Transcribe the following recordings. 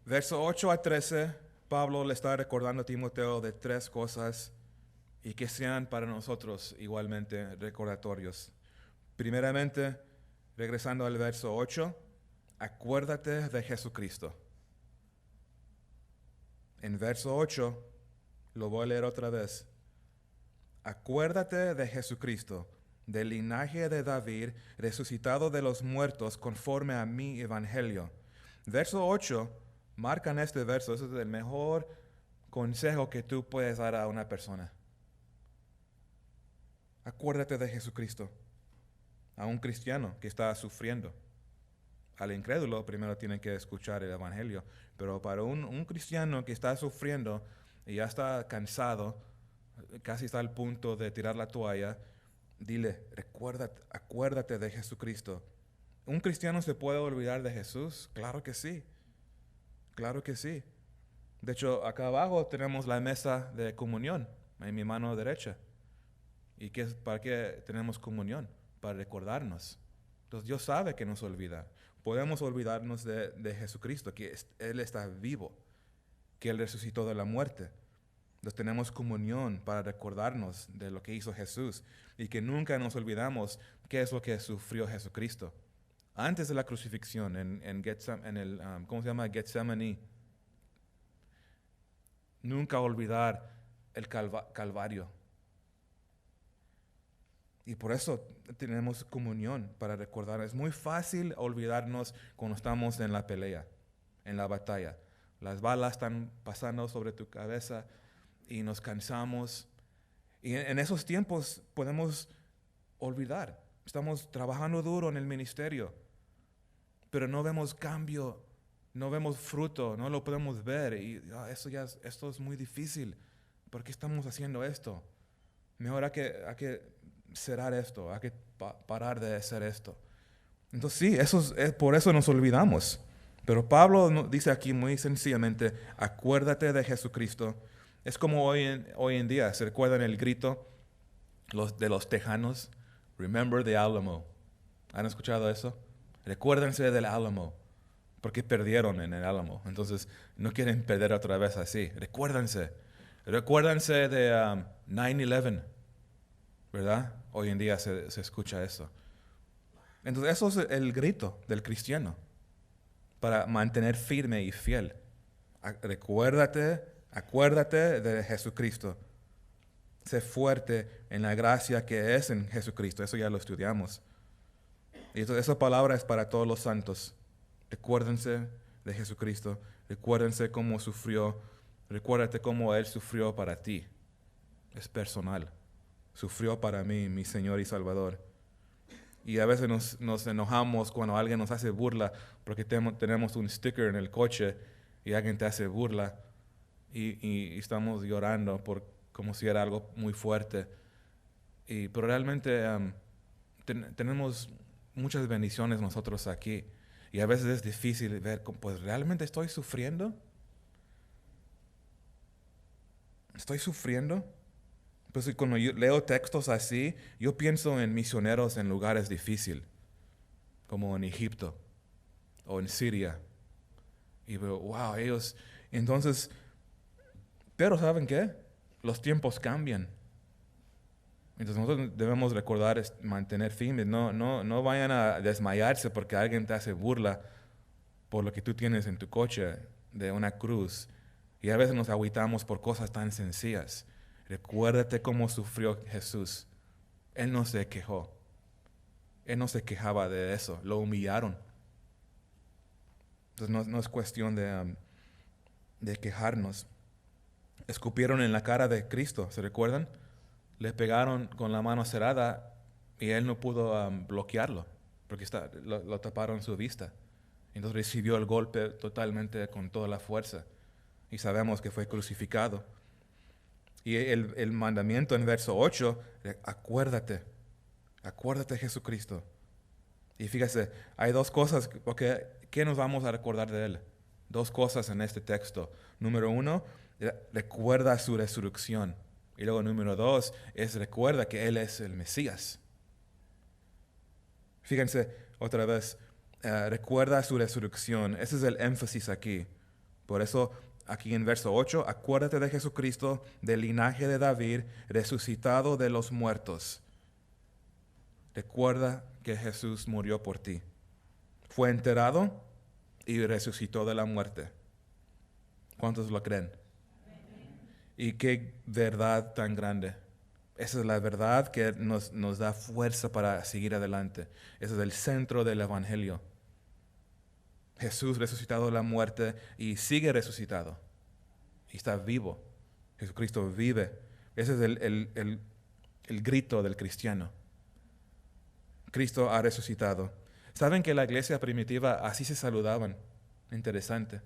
Verso 8 a 13, Pablo le está recordando a Timoteo de tres cosas y que sean para nosotros igualmente recordatorios. Primeramente, regresando al verso 8, acuérdate de Jesucristo. En verso 8, lo voy a leer otra vez. Acuérdate de Jesucristo, del linaje de David, resucitado de los muertos conforme a mi evangelio. Verso 8, marcan este verso, ese es el mejor consejo que tú puedes dar a una persona. Acuérdate de Jesucristo, a un cristiano que está sufriendo. Al incrédulo primero tiene que escuchar el evangelio, pero para un cristiano que está sufriendo y ya está cansado, casi está al punto de tirar la toalla, dile, acuérdate de Jesucristo. ¿Un cristiano se puede olvidar de Jesús? Claro que sí, claro que sí. De hecho, acá abajo tenemos la mesa de comunión en mi mano derecha. ¿Y para qué tenemos comunión? Para recordarnos. Entonces Dios sabe que nos olvida. Podemos olvidarnos de Jesucristo, que Él está vivo, que Él resucitó de la muerte. Entonces tenemos comunión para recordarnos de lo que hizo Jesús y que nunca nos olvidamos qué es lo que sufrió Jesucristo. Antes de la crucifixión, en el, ¿cómo se llama? Getsemaní. Nunca olvidar el Calvario. Y por eso tenemos comunión para recordar. Es muy fácil olvidarnos cuando estamos en la pelea, en la batalla. Las balas están pasando sobre tu cabeza y nos cansamos. Y en esos tiempos podemos olvidar. Estamos trabajando duro en el ministerio, pero no vemos cambio, no vemos fruto, no lo podemos ver. Y esto es muy difícil. ¿Por qué estamos haciendo esto? Mejor hay que cerrar esto, hay que parar de hacer esto. Entonces sí, por eso nos olvidamos. Pero Pablo dice aquí muy sencillamente, acuérdate de Jesucristo. Es como hoy en día, ¿se recuerdan el grito de los tejanos? Remember the Alamo. ¿Han escuchado eso? Recuérdense del Alamo, porque perdieron en el Alamo. Entonces no quieren perder otra vez así. Recuérdense de 9/11. ¿Verdad? Hoy en día se escucha eso. Entonces eso es el grito del cristiano para mantener firme y fiel. Acuérdate de Jesucristo. Sé fuerte en la gracia que es en Jesucristo. Eso ya lo estudiamos. Y esa palabra es para todos los santos. Recuérdense de Jesucristo. Recuérdense cómo sufrió. Recuérdate cómo Él sufrió para ti. Es personal. Sufrió para mí, mi Señor y Salvador. Y a veces nos enojamos cuando alguien nos hace burla porque tenemos un sticker en el coche y alguien te hace burla y estamos llorando como si era algo muy fuerte. Pero realmente tenemos muchas bendiciones nosotros aquí. Y a veces es difícil ver, pues realmente estoy sufriendo. ¿Estoy sufriendo? Pues cuando yo leo textos así, yo pienso en misioneros en lugares difíciles, como en Egipto o en Siria. Y veo, wow, ellos. Entonces, pero ¿saben qué? Los tiempos cambian. Entonces nosotros debemos recordar mantener firmes. No vayan a desmayarse porque alguien te hace burla por lo que tú tienes en tu coche de una cruz. Y a veces nos agüitamos por cosas tan sencillas. Recuérdate cómo sufrió Jesús. Él no se quejó. Él no se quejaba de eso. Lo humillaron. Entonces no es cuestión de quejarnos. Escupieron en la cara de Cristo, ¿se recuerdan? Le pegaron con la mano cerrada y él no pudo bloquearlo porque lo taparon su vista. Entonces recibió el golpe totalmente con toda la fuerza y sabemos que fue crucificado. Y el mandamiento en verso 8, acuérdate de Jesucristo. Y fíjese, hay dos cosas, porque ¿qué nos vamos a recordar de Él? Dos cosas en este texto. Número uno, recuerda su resurrección. Y luego número dos, recuerda que Él es el Mesías. Fíjense otra vez, recuerda su resurrección. Ese es el énfasis aquí. Por eso, aquí en verso 8, acuérdate de Jesucristo, del linaje de David, resucitado de los muertos. Recuerda que Jesús murió por ti. Fue enterrado y resucitó de la muerte. ¿Cuántos lo creen? Y qué verdad tan grande. Esa es la verdad que nos da fuerza para seguir adelante. Ese es el centro del Evangelio. Jesús resucitado de la muerte y sigue resucitado. Y está vivo. Jesucristo vive. Ese es el grito del cristiano. Cristo ha resucitado. ¿Saben que la iglesia primitiva así se saludaban? Interesante.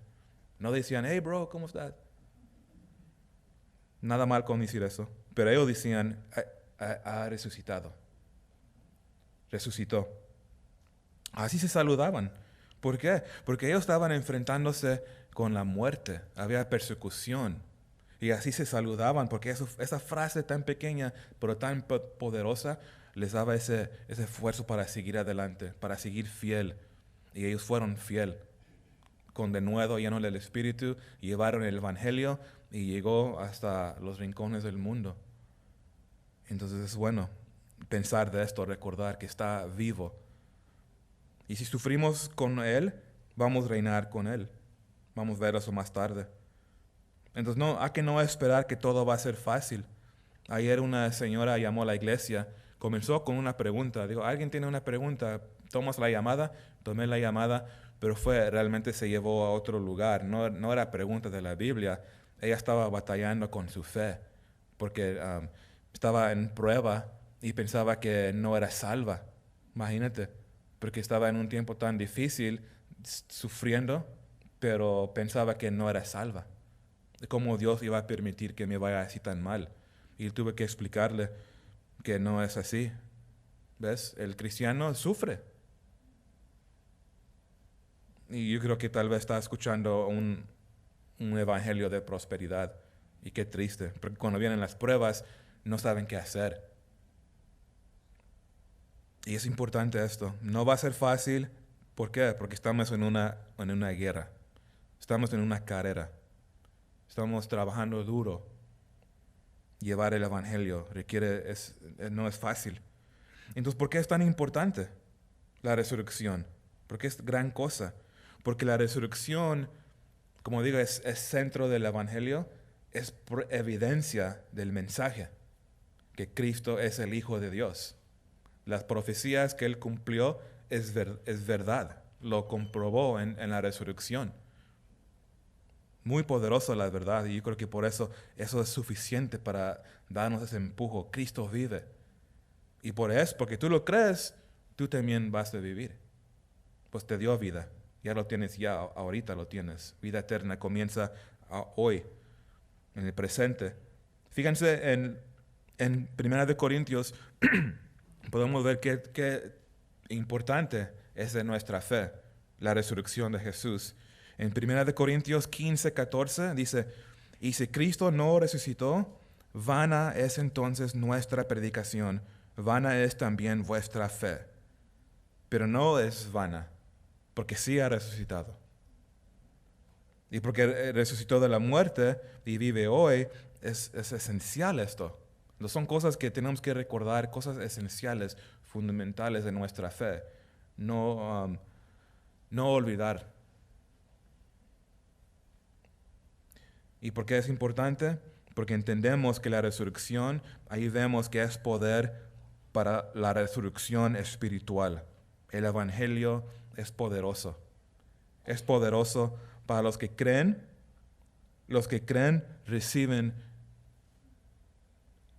No decían, hey bro, ¿cómo estás? Nada mal con decir eso. Pero ellos decían, ha resucitado. Resucitó. Así se saludaban. ¿Por qué? Porque ellos estaban enfrentándose con la muerte. Había persecución. Y así se saludaban, porque esa frase tan pequeña, pero tan poderosa, les daba ese esfuerzo para seguir adelante, para seguir fiel. Y ellos fueron fiel. Con denuedo, lleno del Espíritu, llevaron el Evangelio y llegó hasta los rincones del mundo. Entonces es bueno pensar de esto, recordar que está vivo. Y si sufrimos con Él, vamos a reinar con Él. Vamos a ver eso más tarde. Entonces hay que no esperar que todo va a ser fácil. Ayer una señora llamó a la iglesia, comenzó con una pregunta. Digo, ¿alguien tiene una pregunta? ¿Tomas la llamada? Tomé la llamada, pero realmente se llevó a otro lugar. No era pregunta de la Biblia. Ella estaba batallando con su fe, porque estaba en prueba y pensaba que no era salva. Imagínate, porque estaba en un tiempo tan difícil, sufriendo, pero pensaba que no era salva. ¿Cómo Dios iba a permitir que me vaya así tan mal? Y tuve que explicarle que no es así. ¿Ves? El cristiano sufre. Y yo creo que tal vez está escuchando un evangelio de prosperidad. Y qué triste, porque cuando vienen las pruebas no saben qué hacer. Y es importante esto. No va a ser fácil. ¿Por qué? Porque estamos en una guerra. Estamos en una carrera. Estamos trabajando duro. Llevar el evangelio no es fácil. Entonces, ¿por qué es tan importante la resurrección? Porque es gran cosa. Porque la resurrección, como digo, es centro del evangelio, es evidencia del mensaje, que Cristo es el Hijo de Dios. Las profecías que Él cumplió es verdad. Lo comprobó en la resurrección. Muy poderosa la verdad, y yo creo que por eso es suficiente para darnos ese empujo. Cristo vive. Y porque tú lo crees, tú también vas a vivir. Pues te dio vida. Ya lo tienes, ahorita lo tienes. Vida eterna comienza hoy, en el presente. Fíjense en 1 Corintios, podemos ver qué importante es de nuestra fe, la resurrección de Jesús. En 1 Corintios 15:14 dice, y si Cristo no resucitó, vana es entonces nuestra predicación, vana es también vuestra fe. Pero no es vana, porque sí ha resucitado. Y porque resucitó de la muerte y vive hoy, es esencial esto. No son cosas que tenemos que recordar, cosas esenciales, fundamentales de nuestra fe. No olvidar. ¿Y por qué es importante? Porque entendemos que la resurrección, ahí vemos que es poder para la resurrección espiritual. El evangelio es poderoso. Es poderoso para los que creen. Los que creen reciben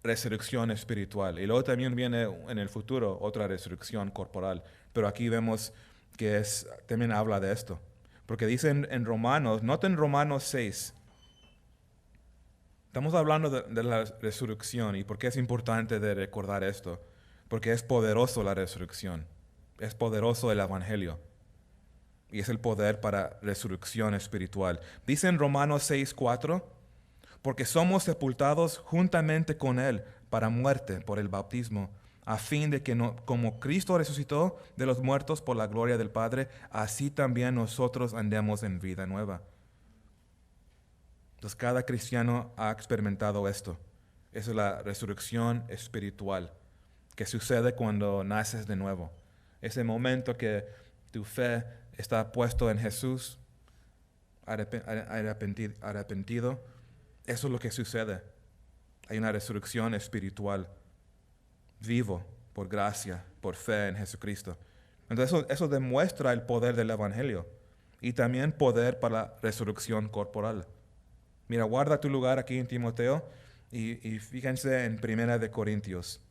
resurrección espiritual. Y luego también viene en el futuro otra resurrección corporal. Pero aquí vemos que también habla de esto. Porque dice en Romanos, noten Romanos 6. Estamos hablando de la resurrección. ¿Y por qué es importante de recordar esto? Porque es poderoso la resurrección. Es poderoso el evangelio. Y es el poder para resurrección espiritual. Dice en Romanos 6:4, porque somos sepultados juntamente con Él para muerte por el bautismo, a fin de que como Cristo resucitó de los muertos por la gloria del Padre, así también nosotros andemos en vida nueva. Entonces cada cristiano ha experimentado esto. Esa es la resurrección espiritual que sucede cuando naces de nuevo. Ese momento que tu fe está puesto en Jesús, arrepentido, eso es lo que sucede. Hay una resurrección espiritual, vivo por gracia, por fe en Jesucristo. Entonces eso demuestra el poder del Evangelio y también poder para la resurrección corporal. Mira, guarda tu lugar aquí en Timoteo y fíjense en Primera de Corintios.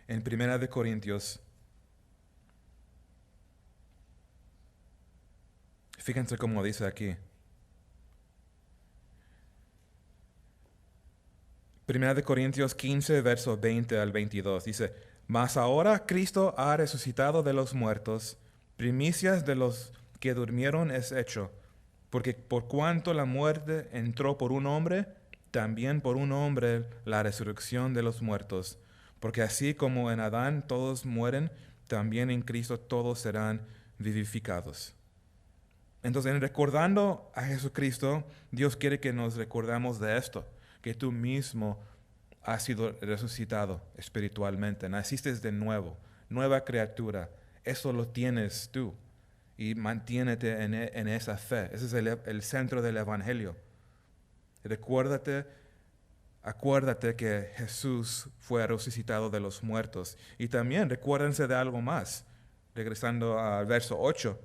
En Primera de Corintios, fíjense cómo dice aquí. Primera de Corintios 15, versos 20 al 22. Dice, mas ahora Cristo ha resucitado de los muertos, primicias de los que durmieron es hecho, porque por cuanto la muerte entró por un hombre, también por un hombre la resurrección de los muertos. Porque así como en Adán todos mueren, también en Cristo todos serán vivificados. Entonces, en recordando a Jesucristo, Dios quiere que nos recordemos de esto, que tú mismo has sido resucitado espiritualmente, naciste de nuevo, nueva criatura. Eso lo tienes tú y mantiénete en esa fe. Ese es el centro del Evangelio. Acuérdate que Jesús fue resucitado de los muertos. Y también recuérdense de algo más. Regresando al verso 8.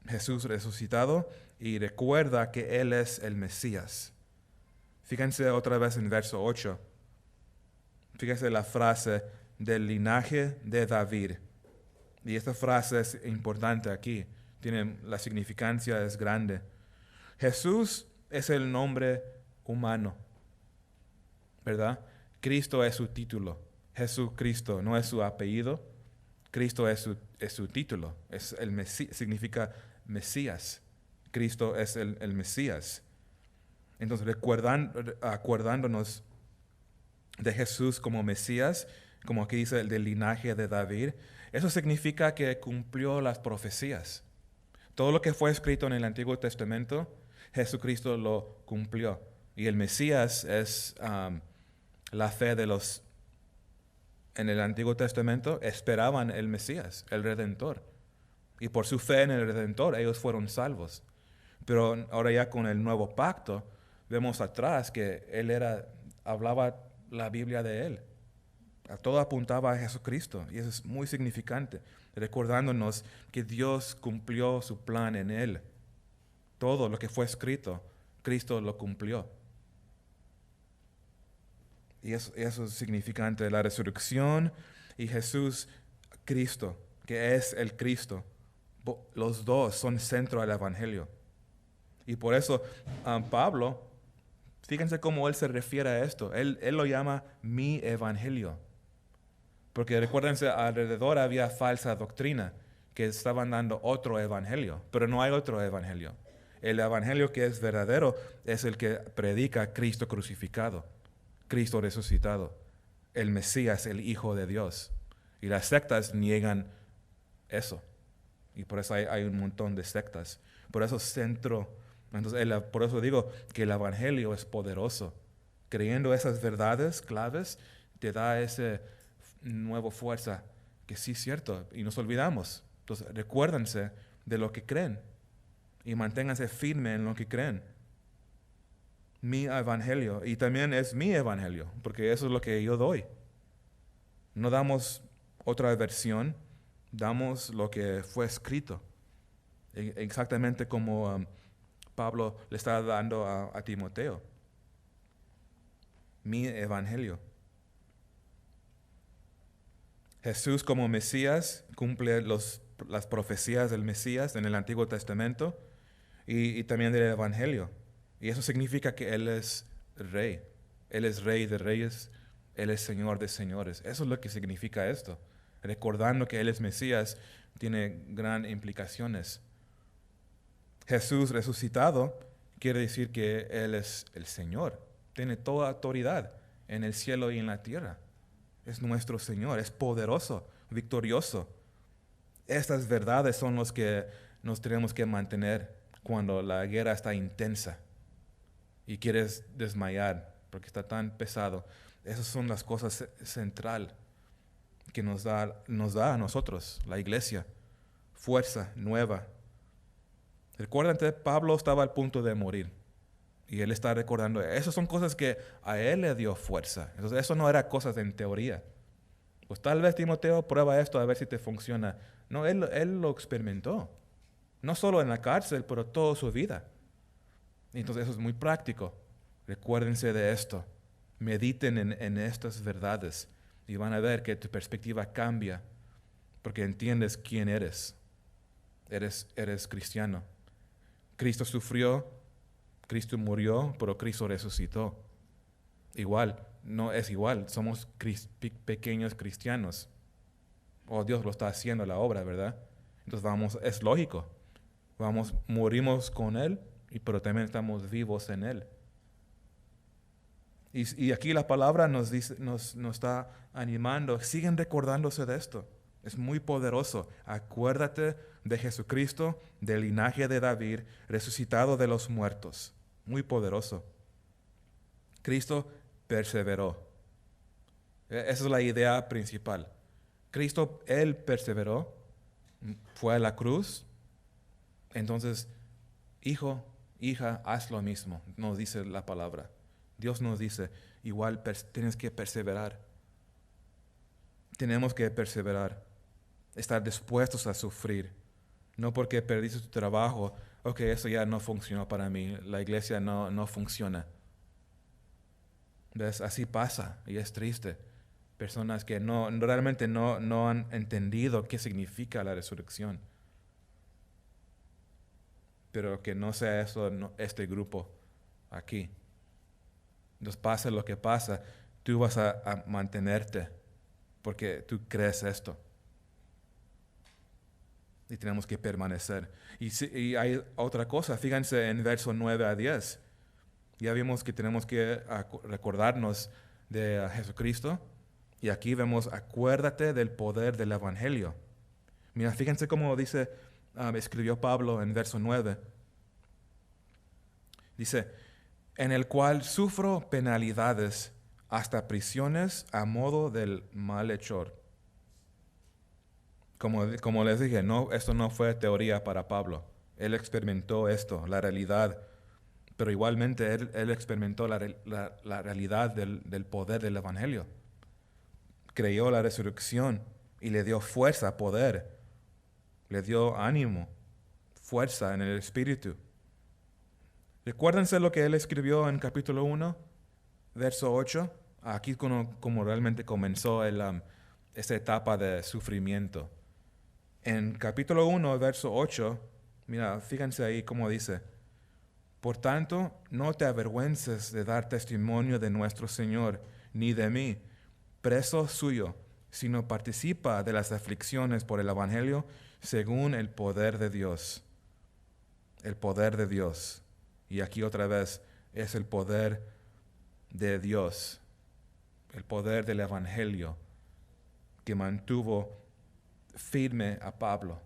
Jesús resucitado y recuerda que Él es el Mesías. Fíjense otra vez en verso 8. Fíjense la frase del linaje de David. Y esta frase es importante aquí. La significancia es grande. Jesús es el nombre humano, ¿verdad? Cristo es su título. Jesucristo no es su apellido. Cristo es su título. Significa Mesías. Cristo es el Mesías. Entonces, acordándonos de Jesús como Mesías, como aquí dice, el del linaje de David, eso significa que cumplió las profecías. Todo lo que fue escrito en el Antiguo Testamento, Jesucristo lo cumplió. Y el Mesías es la fe de los en el Antiguo Testamento esperaban el Mesías, el Redentor. Y por su fe en el Redentor, ellos fueron salvos. Pero ahora ya con el nuevo pacto, vemos atrás que hablaba la Biblia de él. Todo apuntaba a Jesucristo. Y eso es muy significante, recordándonos que Dios cumplió su plan en él. Todo lo que fue escrito, Cristo lo cumplió. Y eso es significante, la resurrección y Jesús, Cristo, que es el Cristo. Los dos son centro del Evangelio. Y por eso Pablo, fíjense cómo él se refiere a esto. Él lo llama mi Evangelio. Porque recuérdense, alrededor había falsa doctrina que estaban dando otro Evangelio, pero no hay otro Evangelio. El Evangelio que es verdadero es el que predica a Cristo crucificado. Cristo resucitado, el Mesías, el Hijo de Dios. Y las sectas niegan eso. Y por eso hay un montón de sectas. Por eso por eso digo que el Evangelio es poderoso. Creyendo esas verdades claves, te da esa nueva fuerza que sí es cierto. Y nos olvidamos. Entonces, recuérdense de lo que creen. Y manténganse firmes en lo que creen. Mi evangelio, y también es mi evangelio, porque eso es lo que yo doy. No damos otra versión, damos lo que fue escrito, exactamente como Pablo le está dando a Timoteo. Mi evangelio. Jesús como Mesías cumple las profecías del Mesías en el Antiguo Testamento y también del evangelio. Y eso significa que Él es rey. Él es rey de reyes. Él es señor de señores. Eso es lo que significa esto. Recordando que Él es Mesías tiene gran implicaciones. Jesús resucitado quiere decir que Él es el Señor. Tiene toda autoridad en el cielo y en la tierra. Es nuestro Señor. Es poderoso, victorioso. Estas verdades son las que nos tenemos que mantener cuando la guerra está intensa y quieres desmayar porque está tan pesado. Esas son las cosas central que nos da a nosotros, la iglesia, fuerza nueva. Recuérdate, Pablo estaba al punto de morir y él está recordando, esas son cosas que a él le dio fuerza. Entonces, eso no era cosas en teoría. Pues tal vez Timoteo prueba esto a ver si te funciona. No, él lo experimentó. No solo en la cárcel, pero toda su vida. Entonces eso es muy práctico. Recuérdense de esto. Mediten en estas verdades y van a ver que tu perspectiva cambia porque entiendes quién eres. Eres cristiano. Cristo sufrió, Cristo murió, pero Cristo resucitó. Igual, no es igual, somos pequeños cristianos. Oh, Dios lo está haciendo la obra, ¿verdad? Entonces es lógico. Morimos con Él, pero también estamos vivos en Él. Y aquí la palabra nos está animando. Siguen recordándose de esto. Es muy poderoso. Acuérdate de Jesucristo, del linaje de David, resucitado de los muertos. Muy poderoso. Cristo perseveró. Esa es la idea principal. Cristo, Él perseveró, fue a la cruz. Entonces, hijo, hija, haz lo mismo, nos dice la palabra. Dios nos dice, igual tienes que perseverar. Tenemos que perseverar, estar dispuestos a sufrir. No porque perdiste tu trabajo, ok, eso ya no funcionó para mí, la iglesia no funciona. ¿Ves? Así pasa y es triste. Personas que realmente no han entendido qué significa la resurrección. Pero que no sea eso este grupo aquí. Entonces pasa lo que pasa, tú vas a mantenerte porque tú crees esto. Y tenemos que permanecer. Y hay otra cosa, fíjense en verso 9 a 10. Ya vimos que tenemos que recordarnos de Jesucristo. Y aquí vemos, acuérdate del poder del Evangelio. Mira, fíjense cómo escribió Pablo en verso 9. Dice, en el cual sufro penalidades hasta prisiones a modo del malhechor. Como les dije, esto no fue teoría para Pablo. Él experimentó esto, la realidad. Pero igualmente él experimentó la realidad del poder del Evangelio. Creyó la resurrección y le dio fuerza, poder. Le dio ánimo, fuerza en el Espíritu. Recuérdense lo que él escribió en capítulo 1, verso 8. Aquí como realmente comenzó esa etapa de sufrimiento. En capítulo 1, verso 8, mira, fíjense ahí cómo dice. Por tanto, no te avergüences de dar testimonio de nuestro Señor, ni de mí, preso suyo, sino participa de las aflicciones por el Evangelio según el poder de Dios. El poder de Dios. Y aquí otra vez es el poder de Dios, el poder del Evangelio que mantuvo firme a Pablo,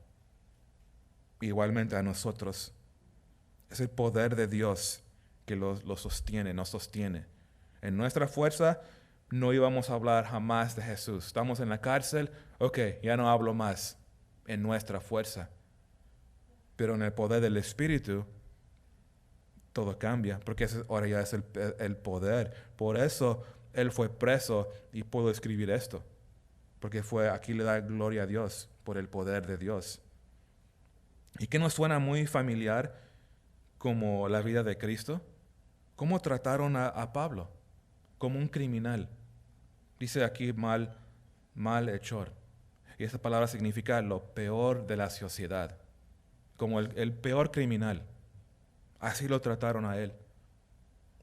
igualmente a nosotros. Es el poder de Dios que lo sostiene, nos sostiene. En nuestra fuerza no íbamos a hablar jamás de Jesús. Estamos en la cárcel, ok, ya no hablo más en nuestra fuerza. Pero en el poder del Espíritu, todo cambia, porque ahora ya es el poder. Por eso él fue preso y pudo escribir esto. Porque aquí le da gloria a Dios por el poder de Dios. ¿Y qué nos suena muy familiar como la vida de Cristo? ¿Cómo trataron a Pablo? Como un criminal. Dice aquí malhechor. Y esa palabra significa lo peor de la sociedad. Como el peor criminal. Así lo trataron a él.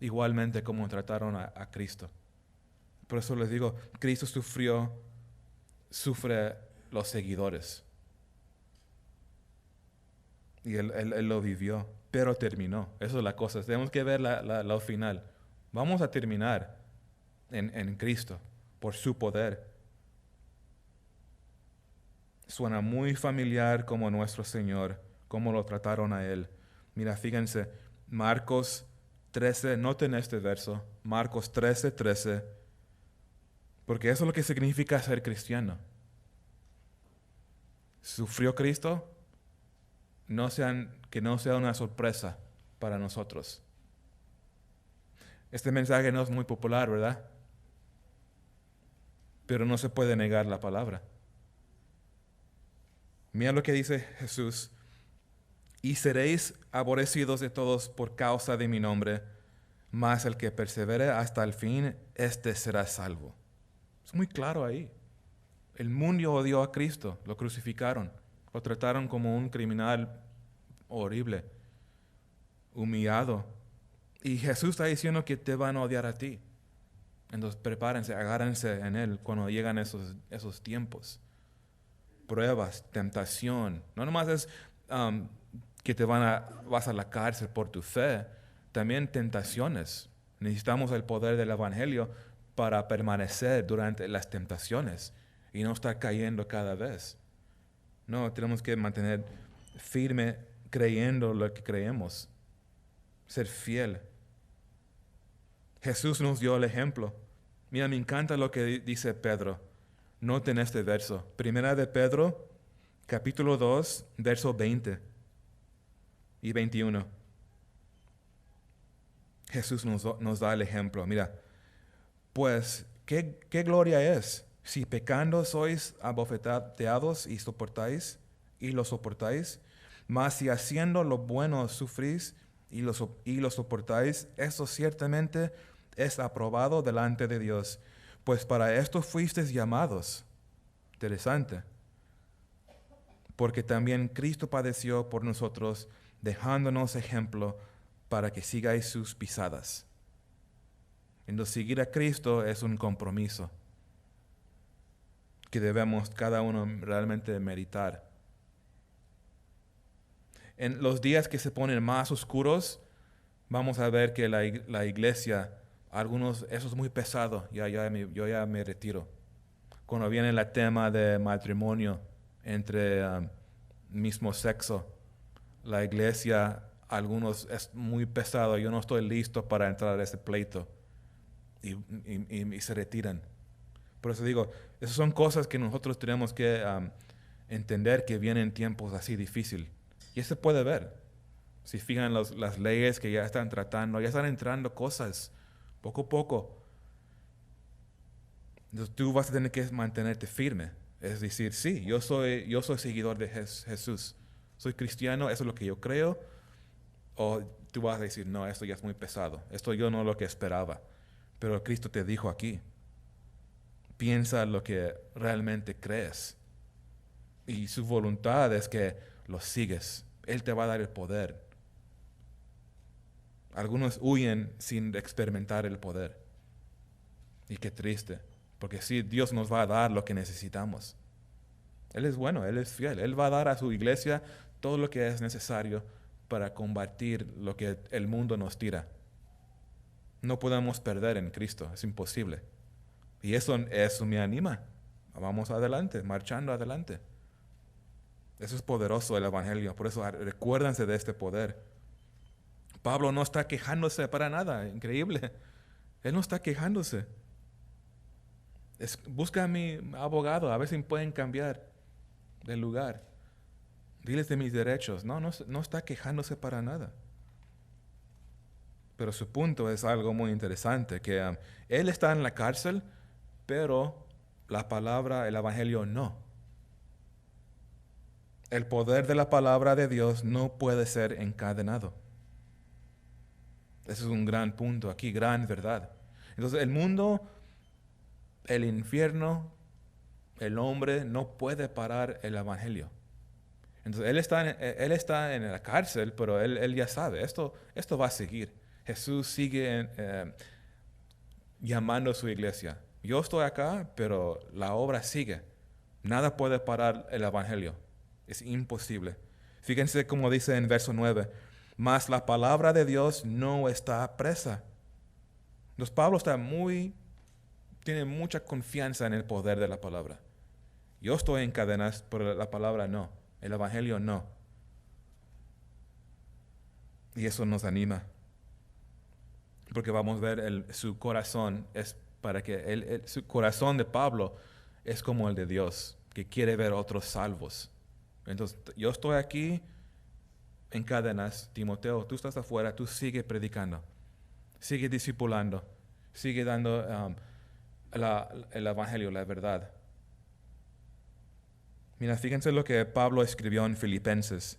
Igualmente como trataron a Cristo. Por eso les digo, Cristo sufre los seguidores. Y él lo vivió, pero terminó. Eso es la cosa. Tenemos que ver lo final. Vamos a terminar en Cristo por su poder. Suena muy familiar como nuestro Señor, cómo lo trataron a Él. Mira, fíjense, Marcos 13, noten este verso, Marcos 13:13, porque eso es lo que significa ser cristiano. ¿Sufrió Cristo? Que no sea una sorpresa para nosotros. Este mensaje no es muy popular, ¿verdad? Pero no se puede negar la palabra. Mira lo que dice Jesús. Y seréis aborrecidos de todos por causa de mi nombre, mas el que persevere hasta el fin, éste será salvo. Es muy claro ahí. El mundo odió a Cristo, lo crucificaron, lo trataron como un criminal horrible, humillado. Y Jesús está diciendo que te van a odiar a ti. Entonces prepárense, agárrense en Él cuando llegan esos tiempos. Pruebas, tentación. No nomás es que vas a la cárcel por tu fe, también tentaciones. Necesitamos el poder del Evangelio para permanecer durante las tentaciones y no estar cayendo cada vez. No, tenemos que mantener firme creyendo lo que creemos. Ser fiel. Jesús nos dio el ejemplo. Mira, me encanta lo que dice Pedro. Noten este verso. Primera de Pedro, capítulo 2, verso 20 y 21. Jesús nos da el ejemplo. Mira, pues, ¿qué gloria es si pecando sois abofeteados y lo soportáis? Mas si haciendo lo bueno sufrís y lo soportáis, eso ciertamente es aprobado delante de Dios, pues para esto fuisteis llamados. Interesante. Porque también Cristo padeció por nosotros, dejándonos ejemplo para que sigáis sus pisadas. Entonces, seguir a Cristo es un compromiso que debemos cada uno realmente meditar. En los días que se ponen más oscuros, vamos a ver que la iglesia, eso es muy pesado, yo ya me retiro. Cuando viene el tema de matrimonio entre mismo sexo, la iglesia, algunos es muy pesado, yo no estoy listo para entrar a ese pleito y se retiran. Por eso digo, esas son cosas que nosotros tenemos que entender que vienen tiempos así difíciles. Y eso se puede ver. Si fijan las leyes que ya están tratando, ya están entrando cosas poco a poco. Entonces tú vas a tener que mantenerte firme. Es decir, sí, yo soy seguidor de Jesús. Soy cristiano, eso es lo que yo creo. O tú vas a decir, no, esto ya es muy pesado. Esto yo no es lo que esperaba. Pero Cristo te dijo aquí. Piensa lo que realmente crees. Y su voluntad es que lo sigues. Él te va a dar el poder. Algunos huyen sin experimentar el poder. Y qué triste. Porque sí, Dios nos va a dar lo que necesitamos. Él es bueno, Él es fiel. Él va a dar a su iglesia todo lo que es necesario para combatir lo que el mundo nos tira. No podemos perder en Cristo, es imposible. Y eso me anima. Vamos adelante, marchando adelante. Eso es poderoso el Evangelio, por eso recuérdense de este poder. Pablo no está quejándose para nada, increíble. Él no está quejándose. Busca a mi abogado, a ver si pueden cambiar de lugar. Diles de mis derechos. No está quejándose para nada. Pero su punto es algo muy interesante, que él está en la cárcel, pero la palabra, el Evangelio no. El poder de la palabra de Dios no puede ser encadenado. Ese es un gran punto aquí, gran verdad. Entonces el mundo, el infierno, el hombre no puede parar el Evangelio. Entonces él está en la cárcel, pero él ya sabe, esto va a seguir. Jesús sigue llamando a su iglesia. Yo estoy acá, pero la obra sigue. Nada puede parar el Evangelio. Es imposible. Fíjense cómo dice en verso 9, mas la palabra de Dios no está presa. Entonces Pablo tiene mucha confianza en el poder de la palabra. Yo estoy en cadenas, pero la palabra no. El Evangelio no. Y eso nos anima. Porque vamos a ver su corazón es para que su corazón de Pablo es como el de Dios, que quiere ver otros salvos. Entonces, yo estoy aquí en cadenas, Timoteo, tú estás afuera, tú sigue predicando, sigue discipulando, sigue dando el evangelio, la verdad. Mira, fíjense lo que Pablo escribió en Filipenses.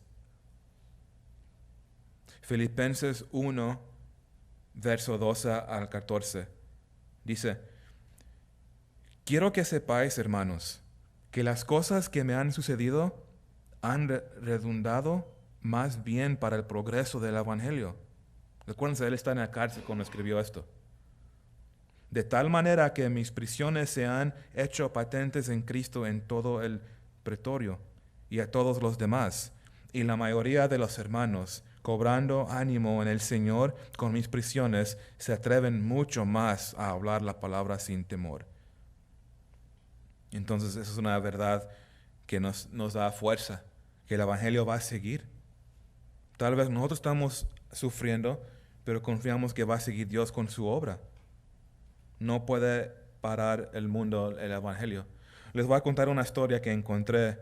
Filipenses 1, verso 12 al 14. Dice, quiero que sepáis, hermanos, que las cosas que me han sucedido han redundado más bien para el progreso del evangelio. Recuérdense, él está en la cárcel cuando escribió esto. De tal manera que mis prisiones se han hecho patentes en Cristo en todo el pretorio y a todos los demás. Y la mayoría de los hermanos, cobrando ánimo en el Señor con mis prisiones, se atreven mucho más a hablar la palabra sin temor. Entonces, esa es una verdad que nos da fuerza, que el evangelio va a seguir. Tal vez nosotros estamos sufriendo, pero confiamos que va a seguir Dios con su obra. No puede parar el mundo, el evangelio. Les voy a contar una historia que encontré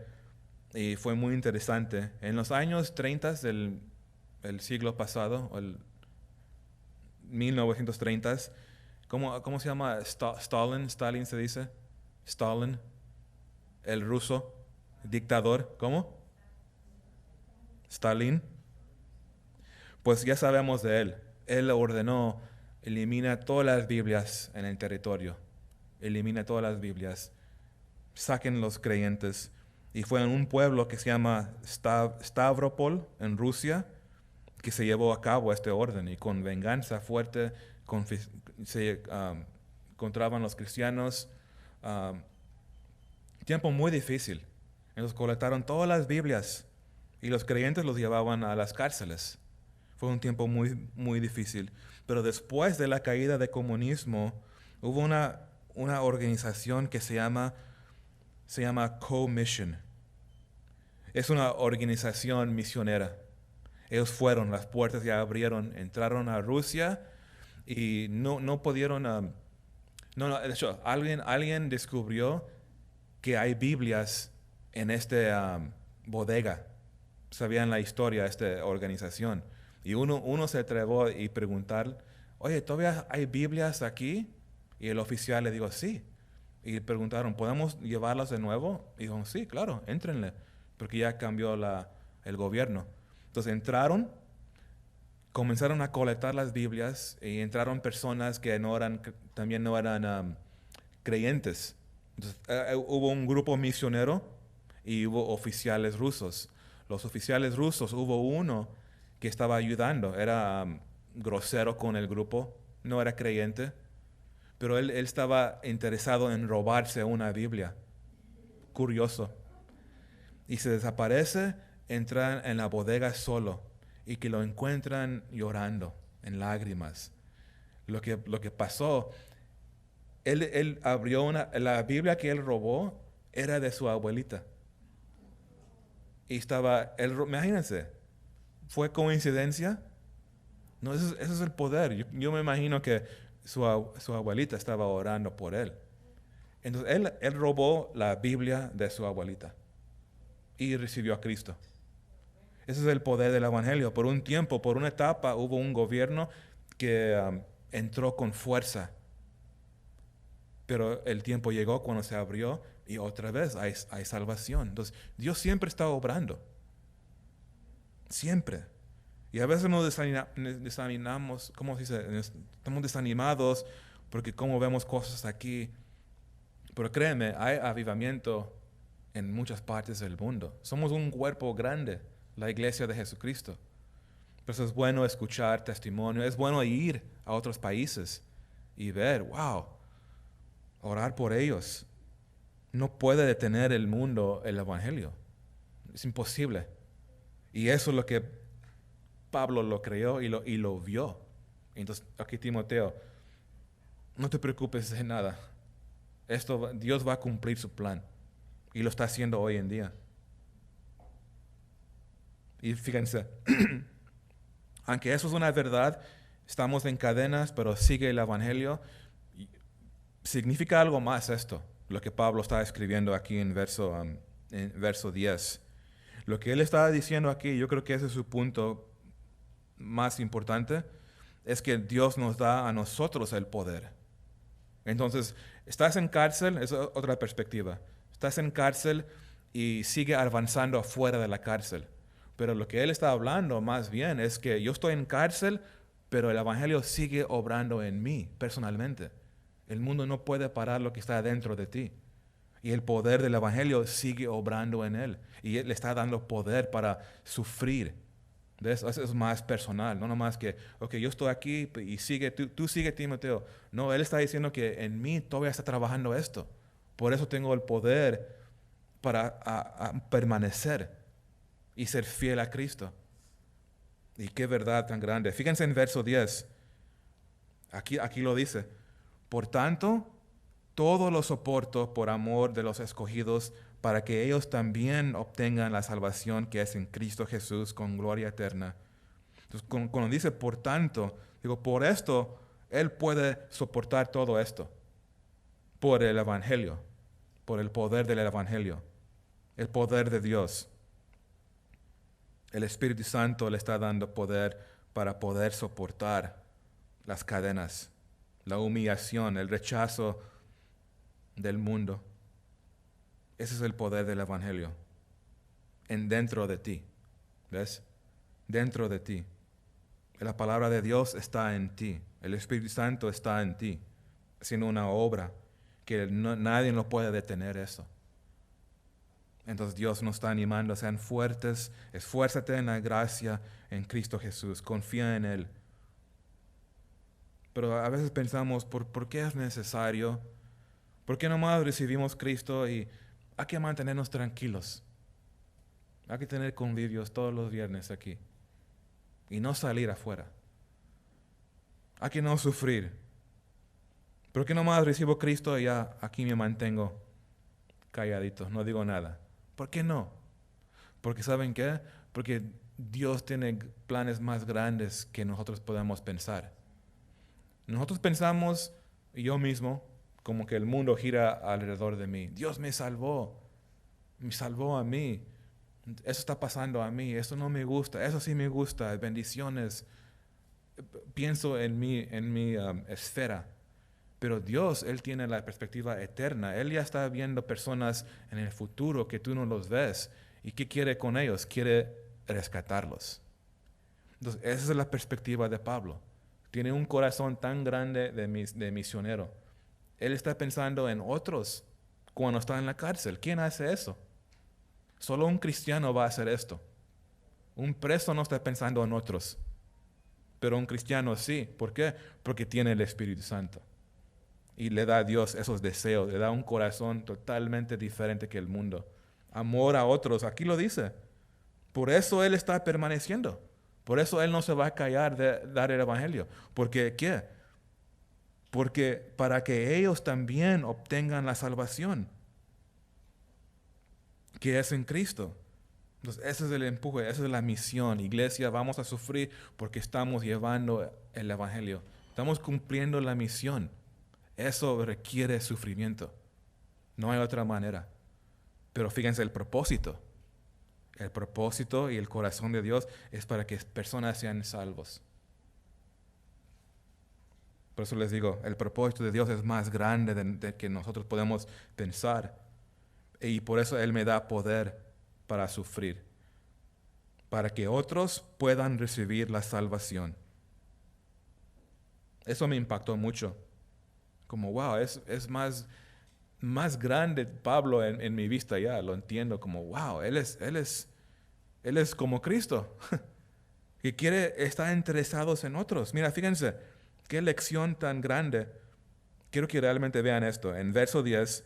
y fue muy interesante. En los años 30 del siglo pasado, el 1930, ¿cómo se llama? Stalin se dice. Stalin, el ruso, dictador. ¿Cómo? Stalin. Pues ya sabemos de él. Él ordenó, elimina todas las Biblias en el territorio. Elimina todas las Biblias. Saquen los creyentes. Y fue en un pueblo que se llama Stavropol, en Rusia, que se llevó a cabo este orden. Y con venganza fuerte se encontraban los cristianos. Tiempo muy difícil. Entonces colectaron todas las Biblias y los creyentes los llevaban a las cárceles. Fue un tiempo muy, muy difícil. Pero después de la caída del comunismo, hubo una organización que se llama Co-Mission. Es una organización misionera. Ellos fueron, las puertas ya abrieron, entraron a Rusia y no pudieron... de hecho, alguien descubrió que hay Biblias en esta bodega. Sabían la historia de esta organización. Y uno se atrevió y preguntar, oye, ¿todavía hay Biblias aquí? Y el oficial le dijo, sí. Y preguntaron, ¿podemos llevarlas de nuevo? Y dijo, sí, claro, éntrenle, porque ya cambió el gobierno. Entonces entraron, comenzaron a colectar las Biblias y entraron personas que también no eran creyentes. Entonces, hubo un grupo misionero y hubo oficiales rusos. Los oficiales rusos, hubo uno que estaba ayudando, era grosero con el grupo, no era creyente, pero él estaba interesado en robarse una Biblia. Curioso. Y se desaparece, entra en la bodega solo y que lo encuentran llorando, en lágrimas. Lo que pasó, él abrió la Biblia que él robó era de su abuelita. Y imagínense, ¿fue coincidencia? No, ese es el poder. Yo me imagino que su abuelita estaba orando por él. Entonces él robó la Biblia de su abuelita y recibió a Cristo. Ese es el poder del evangelio. Por un tiempo, por una etapa, hubo un gobierno que entró con fuerza. Pero el tiempo llegó cuando se abrió y otra vez hay salvación. Entonces, Dios siempre está obrando. Siempre. Y a veces nos desanimamos, ¿cómo se dice? Estamos desanimados porque como vemos cosas aquí. Pero créeme, hay avivamiento en muchas partes del mundo. Somos un cuerpo grande, la iglesia de Jesucristo. Por eso es bueno escuchar testimonio, es bueno ir a otros países y ver, wow, orar por ellos. No puede detener el mundo el evangelio. Es imposible. Y eso es lo que Pablo lo creyó y lo vio. Entonces, aquí Timoteo, no te preocupes de nada. Dios va a cumplir su plan. Y lo está haciendo hoy en día. Y fíjense, Aunque eso es una verdad, estamos en cadenas, pero sigue el Evangelio. Significa algo más esto, lo que Pablo está escribiendo aquí en verso 10. Lo que él está diciendo aquí, yo creo que ese es su punto más importante, es que Dios nos da a nosotros el poder. Entonces, estás en cárcel, es otra perspectiva. Estás en cárcel y sigue avanzando afuera de la cárcel. Pero lo que él está hablando más bien es que yo estoy en cárcel, pero el Evangelio sigue obrando en mí personalmente. El mundo no puede parar lo que está dentro de ti. Y el poder del Evangelio sigue obrando en él. Y él le está dando poder para sufrir. Eso es más personal, no nomás que, ok, yo estoy aquí y sigue, tú sigue, Timoteo. No, él está diciendo que en mí todavía está trabajando esto. Por eso tengo el poder para a permanecer y ser fiel a Cristo. Y qué verdad tan grande. Fíjense en verso 10. Aquí lo dice. Por tanto, todo lo soporto por amor de los escogidos, para que ellos también obtengan la salvación que es en Cristo Jesús con gloria eterna. Entonces, cuando dice por tanto, digo, por esto, Él puede soportar todo esto. Por el Evangelio, por el poder del Evangelio, el poder de Dios. El Espíritu Santo le está dando poder para poder soportar las cadenas, la humillación, el rechazo del mundo. Ese es el poder del Evangelio. Dentro de ti. ¿Ves? Dentro de ti. La palabra de Dios está en ti. El Espíritu Santo está en ti. Haciendo una obra que nadie lo puede detener eso. Entonces Dios nos está animando, sean fuertes, esfuérzate en la gracia en Cristo Jesús, confía en Él. Pero a veces pensamos, ¿por qué es necesario? ¿Por qué nomás recibimos Cristo y hay que mantenernos tranquilos? Hay que tener convivios todos los viernes aquí y no salir afuera. Hay que no sufrir. ¿Por qué nomás recibo Cristo y ya aquí me mantengo calladito, no digo nada? ¿Por qué no? Porque ¿saben qué? Porque Dios tiene planes más grandes que nosotros podemos pensar. Nosotros pensamos, yo mismo, como que el mundo gira alrededor de mí. Dios me salvó a mí. Eso está pasando a mí, eso no me gusta, eso sí me gusta, bendiciones. Pienso en mi esfera. Pero Dios, Él tiene la perspectiva eterna. Él ya está viendo personas en el futuro que tú no los ves. ¿Y qué quiere con ellos? Quiere rescatarlos. Entonces, esa es la perspectiva de Pablo. Tiene un corazón tan grande de misionero. Él está pensando en otros cuando está en la cárcel. ¿Quién hace eso? Solo un cristiano va a hacer esto. Un preso no está pensando en otros. Pero un cristiano sí. ¿Por qué? Porque tiene el Espíritu Santo. Y le da a Dios esos deseos, le da un corazón totalmente diferente que el mundo. Amor a otros, aquí lo dice. Por eso Él está permaneciendo. Por eso Él no se va a callar de dar el Evangelio. ¿Porque qué? Porque para que ellos también obtengan la salvación que es en Cristo. Entonces, ese es el empuje, esa es la misión. Iglesia, vamos a sufrir porque estamos llevando el Evangelio. Estamos cumpliendo la misión. Eso requiere sufrimiento. No hay otra manera. Pero fíjense el propósito. El propósito y el corazón de Dios es para que personas sean salvos. Por eso les digo, el propósito de Dios es más grande de que nosotros podemos pensar. Y por eso Él me da poder para sufrir. Para que otros puedan recibir la salvación. Eso me impactó mucho. Como, wow, es más grande Pablo en mi vista ya, lo entiendo como, wow, él es como Cristo, que estar interesados en otros. Mira, fíjense, qué lección tan grande. Quiero que realmente vean esto. En verso 10,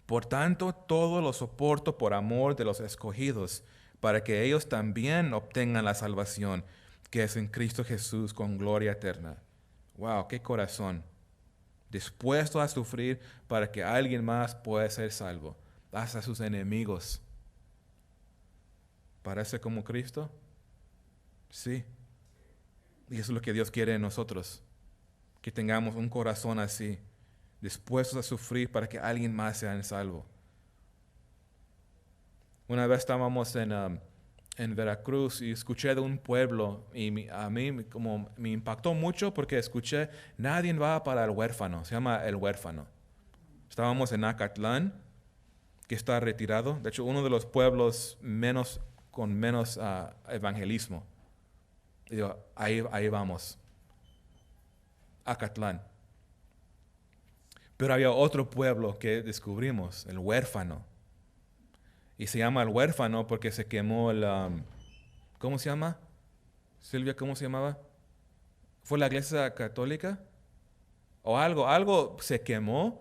por tanto, todo lo soporto por amor de los escogidos, para que ellos también obtengan la salvación que es en Cristo Jesús con gloria eterna. Wow, qué corazón. Dispuesto a sufrir para que alguien más pueda ser salvo, hasta sus enemigos. ¿Parece como Cristo? Sí. Y eso es lo que Dios quiere en nosotros, que tengamos un corazón así, dispuestos a sufrir para que alguien más sea salvo. Una vez estábamos en Veracruz y escuché de un pueblo y a mí como me impactó mucho porque escuché, nadie va para el huérfano, se llama El Huérfano. Estábamos en Acatlán, que está retirado, de hecho uno de los pueblos con menos evangelismo. Y digo, ahí vamos, Acatlán. Pero había otro pueblo que descubrimos, El Huérfano. Y se llama El Huérfano porque se quemó ¿cómo se llama? Silvia, ¿cómo se llamaba? ¿Fue la iglesia católica? O algo se quemó,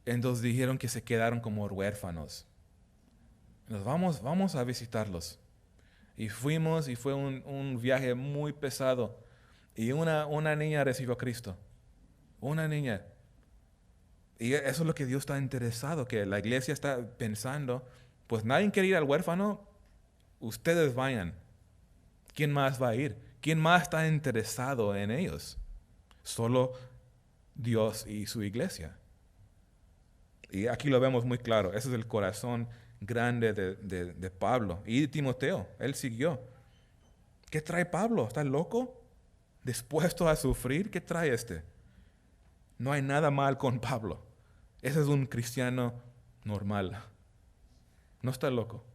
entonces dijeron que se quedaron como huérfanos. Nos vamos a visitarlos. Y fuimos y fue un viaje muy pesado. Y una niña recibió a Cristo. Una niña. Y eso es lo que Dios está interesado, que la iglesia está pensando, pues nadie quiere ir al huérfano, ustedes vayan. ¿Quién más va a ir? ¿Quién más está interesado en ellos? Solo Dios y su iglesia. Y aquí lo vemos muy claro. Ese es el corazón grande de Pablo. Y Timoteo, él siguió. ¿Qué trae Pablo? ¿Está loco? ¿Dispuesto a sufrir? ¿Qué trae este? No hay nada mal con Pablo. Ese es un cristiano normal. No está loco.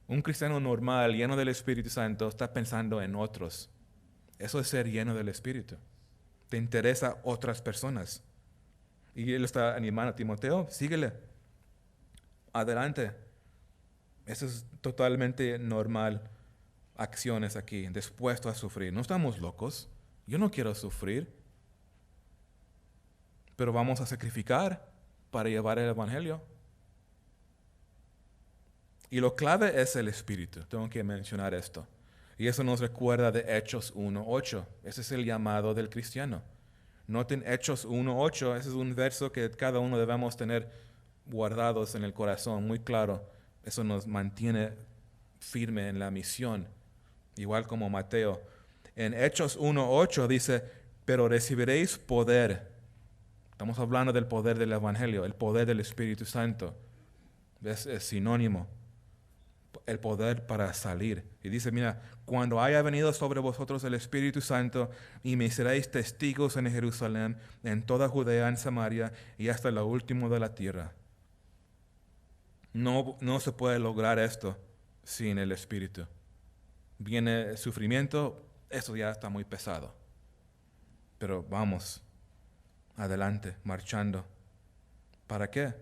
Un cristiano normal, lleno del Espíritu Santo, está pensando en otros. Eso es ser lleno del Espíritu. Te interesa otras personas. Y él está animando a Timoteo, síguele. Adelante. Eso es totalmente normal. Acciones aquí, dispuesto a sufrir. No estamos locos. Yo no quiero sufrir. Pero vamos a sacrificar para llevar el Evangelio. Y lo clave es el Espíritu. Tengo que mencionar esto. Y eso nos recuerda de Hechos 1:8. Ese es el llamado del cristiano. Noten Hechos 1:8. Ese es un verso que cada uno debemos tener guardados en el corazón, muy claro. Eso nos mantiene firme en la misión. Igual como Mateo. En Hechos 1:8 dice, pero recibiréis poder. Estamos hablando del poder del Evangelio, el poder del Espíritu Santo. Es sinónimo. El poder para salir. Y dice, mira, cuando haya venido sobre vosotros el Espíritu Santo y me seréis testigos en Jerusalén, en toda Judea, en Samaria y hasta lo último de la tierra. No se puede lograr esto sin el Espíritu. Viene el sufrimiento, eso ya está muy pesado. Pero vamos, adelante, marchando. ¿Para qué?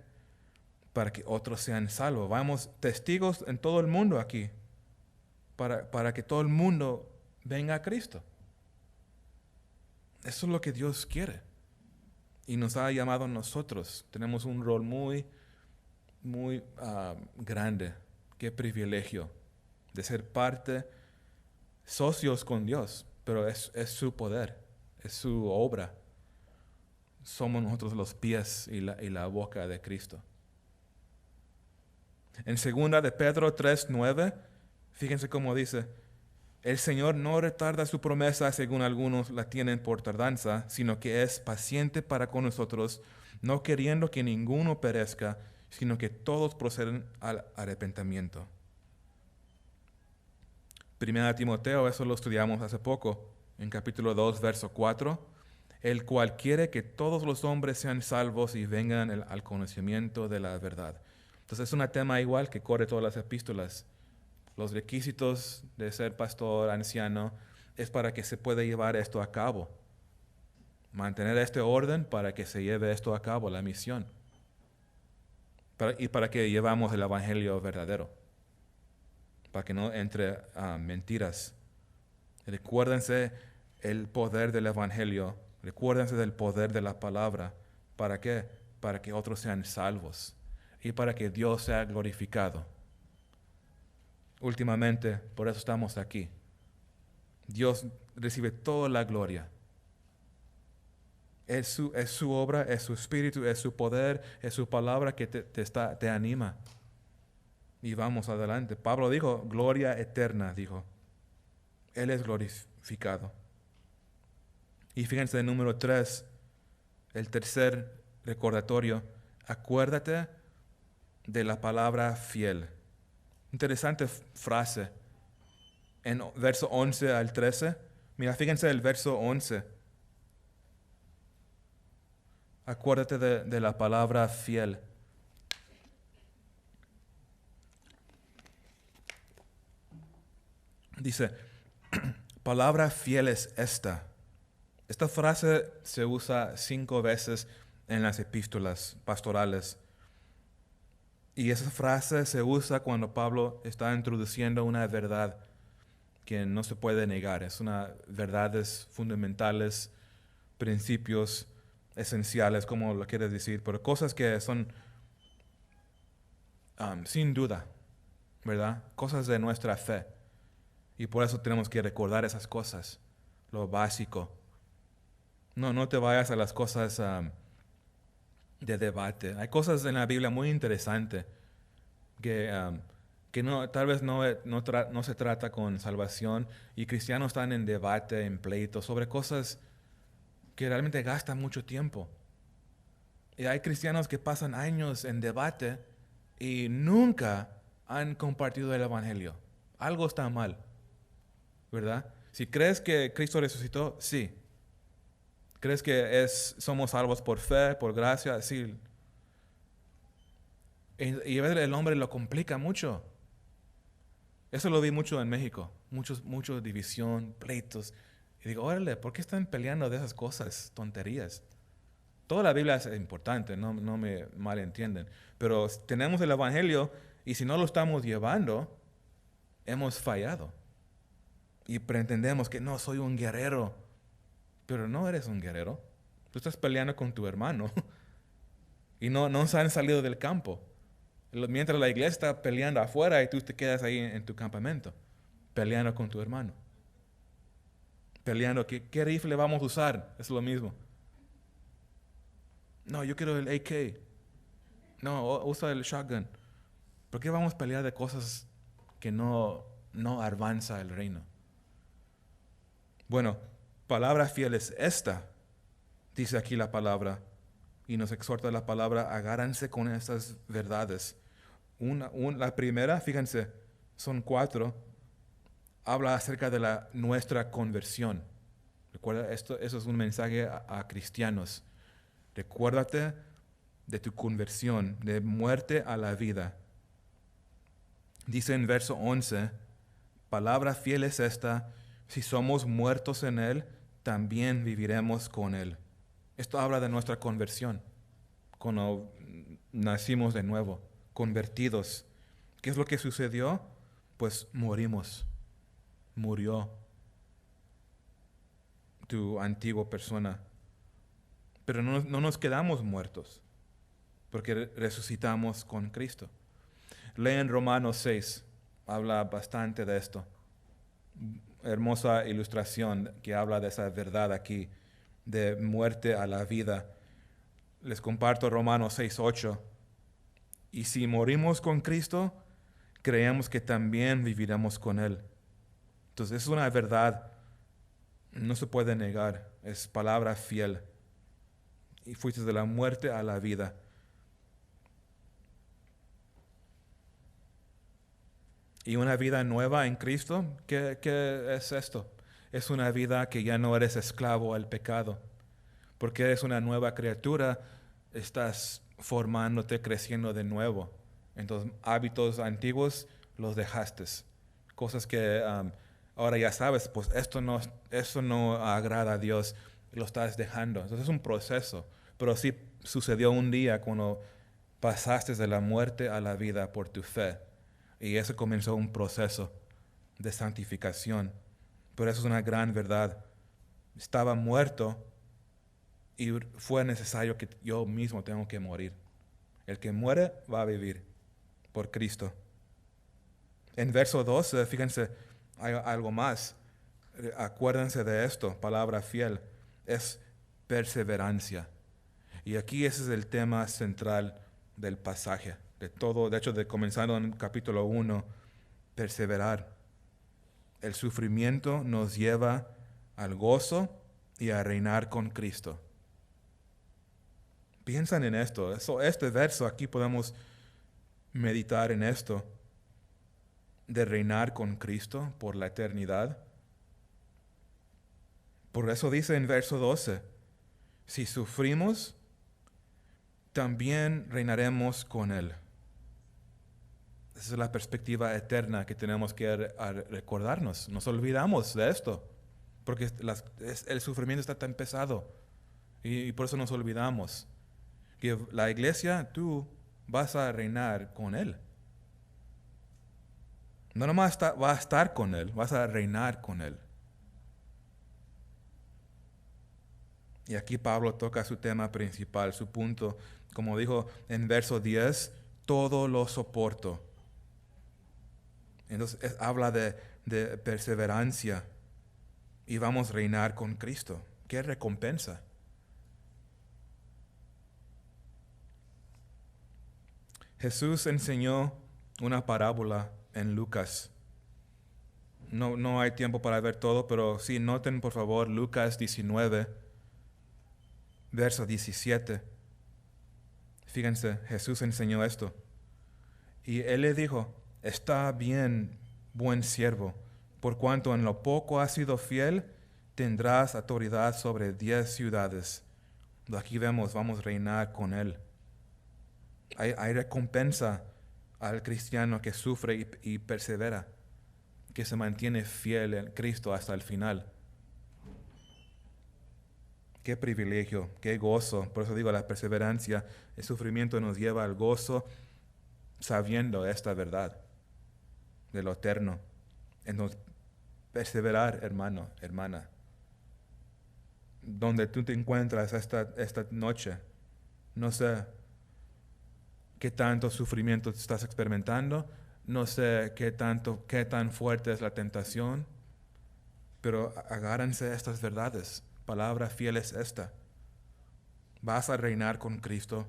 Para que otros sean salvos. Vamos, testigos en todo el mundo aquí. Para que todo el mundo venga a Cristo. Eso es lo que Dios quiere. Y nos ha llamado a nosotros. Tenemos un rol muy grande. Qué privilegio de ser parte, socios con Dios. Pero es su poder, es su obra. Somos nosotros los pies y la boca de Cristo. En 2 de Pedro 3:9, fíjense cómo dice, el Señor no retarda su promesa según algunos la tienen por tardanza, sino que es paciente para con nosotros, no queriendo que ninguno perezca, sino que todos proceden al arrepentimiento. 1 Timoteo, eso lo estudiamos hace poco, en capítulo 2, verso 4, el cual quiere que todos los hombres sean salvos y vengan al conocimiento de la verdad. Entonces es un tema igual que corre todas las epístolas. Los requisitos de ser pastor, anciano, es para que se pueda llevar esto a cabo. Mantener este orden para que se lleve esto a cabo, la misión. Y para que llevamos el evangelio verdadero. Para que no entre mentiras. Recuérdense el poder del evangelio. Recuérdense del poder de la palabra. ¿Para qué? Para que otros sean salvos. Y para que Dios sea glorificado. Últimamente, por eso estamos aquí. Dios recibe toda la gloria. Es su obra, es su espíritu, es su poder, es su palabra que te anima. Y vamos adelante. Pablo dijo, gloria eterna, dijo. Él es glorificado. Y fíjense en número 3, el tercer recordatorio. Acuérdate de la palabra fiel. Interesante frase. En verso 11 al 13. Mira, fíjense el verso 11. Acuérdate de la palabra fiel. Dice, palabra fiel es esta. Esta frase se usa 5 veces en las epístolas pastorales. Y esa frase se usa cuando Pablo está introduciendo una verdad que no se puede negar. Es una verdades fundamentales, principios esenciales, como lo quieres decir, pero cosas que son sin duda, ¿verdad? Cosas de nuestra fe. Y por eso tenemos que recordar esas cosas, lo básico. No te vayas a las cosas de debate. Hay cosas en la Biblia muy interesantes que no, tal vez no se trata con salvación y cristianos están en debate, en pleito, sobre cosas que realmente gastan mucho tiempo. Y hay cristianos que pasan años en debate y nunca han compartido el Evangelio. Algo está mal, ¿verdad? Si crees que Cristo resucitó, sí. ¿Crees que somos salvos por fe, por gracia? Sí. Y a veces el hombre lo complica mucho. Eso lo vi mucho en México. Mucho división, pleitos. Y digo, órale, ¿por qué están peleando de esas cosas, tonterías? Toda la Biblia es importante, no me malentienden. Pero tenemos el Evangelio y si no lo estamos llevando, hemos fallado. Y pretendemos que no, soy un guerrero. Pero no eres un guerrero. Tú estás peleando con tu hermano. Y no se han salido del campo. Mientras la iglesia está peleando afuera y tú te quedas ahí en tu campamento. Peleando con tu hermano. Peleando, ¿qué rifle vamos a usar? Es lo mismo. No, yo quiero el AK. No, usa el shotgun. ¿Por qué vamos a pelear de cosas que no avanza el reino? Bueno, palabra fiel es esta, dice aquí la palabra, y nos exhorta la palabra, agárrense con estas verdades. La primera, fíjense, son 4, habla acerca de nuestra conversión. Recuerda, eso es un mensaje a cristianos. Recuérdate de tu conversión, de muerte a la vida. Dice en verso 11, palabra fiel es esta, si somos muertos en Él, también viviremos con Él. Esto habla de nuestra conversión, cuando nacimos de nuevo, convertidos. ¿Qué es lo que sucedió? Pues morimos. Murió tu antigua persona. Pero no nos quedamos muertos, porque resucitamos con Cristo. Leen Romanos 6, habla bastante de esto. Hermosa ilustración que habla de esa verdad aquí, de muerte a la vida. Les comparto Romanos 6:8. Y si morimos con Cristo, creemos que también viviremos con Él. Entonces es una verdad, no se puede negar, es palabra fiel. Y fuiste de la muerte a la vida. Y una vida nueva en Cristo, ¿qué es esto? Es una vida que ya no eres esclavo al pecado. Porque eres una nueva criatura, estás formándote, creciendo de nuevo. Entonces, hábitos antiguos los dejaste. Cosas que ahora ya sabes, pues eso no agrada a Dios, lo estás dejando. Entonces es un proceso. Pero sí sucedió un día cuando pasaste de la muerte a la vida por tu fe. Y eso comenzó un proceso de santificación. Pero eso es una gran verdad. Estaba muerto y fue necesario que yo mismo tengo que morir. El que muere va a vivir por Cristo. En verso 12, fíjense, hay algo más. Acuérdense de esto, palabra fiel, es perseverancia. Y aquí ese es el tema central del pasaje, de todo, de hecho, comenzando en capítulo 1, perseverar. El sufrimiento nos lleva al gozo y a reinar con Cristo. Piensan en esto. Este verso aquí podemos meditar en esto de reinar con Cristo por la eternidad. Por eso dice en verso 12, si sufrimos, también reinaremos con Él. Esa es la perspectiva eterna que tenemos que recordarnos. Nos olvidamos de esto, porque el sufrimiento está tan pesado y por eso nos olvidamos. Que la iglesia, tú vas a reinar con Él. No nomás va a estar con Él, vas a reinar con Él. Y aquí Pablo toca su tema principal, su punto. Como dijo en verso 10, todo lo soporto. Entonces habla de perseverancia y vamos a reinar con Cristo. ¿Qué recompensa? Jesús enseñó una parábola en Lucas. No hay tiempo para ver todo, pero sí, noten por favor Lucas 19, verso 17. Fíjense, Jesús enseñó esto. Y Él le dijo, está bien, buen siervo, por cuanto en lo poco has sido fiel, tendrás autoridad sobre 10 ciudades. Aquí vemos, vamos a reinar con Él. Hay recompensa al cristiano que sufre y persevera, que se mantiene fiel en Cristo hasta el final. Qué privilegio, qué gozo. Por eso digo, la perseverancia, el sufrimiento nos lleva al gozo sabiendo esta verdad de lo eterno. Entonces, perseverar, hermano, hermana. Donde tú te encuentras esta noche, no sé qué tanto sufrimiento estás experimentando, no sé qué tan fuerte es la tentación, pero agárrense a estas verdades. Palabra fiel es esta. Vas a reinar con Cristo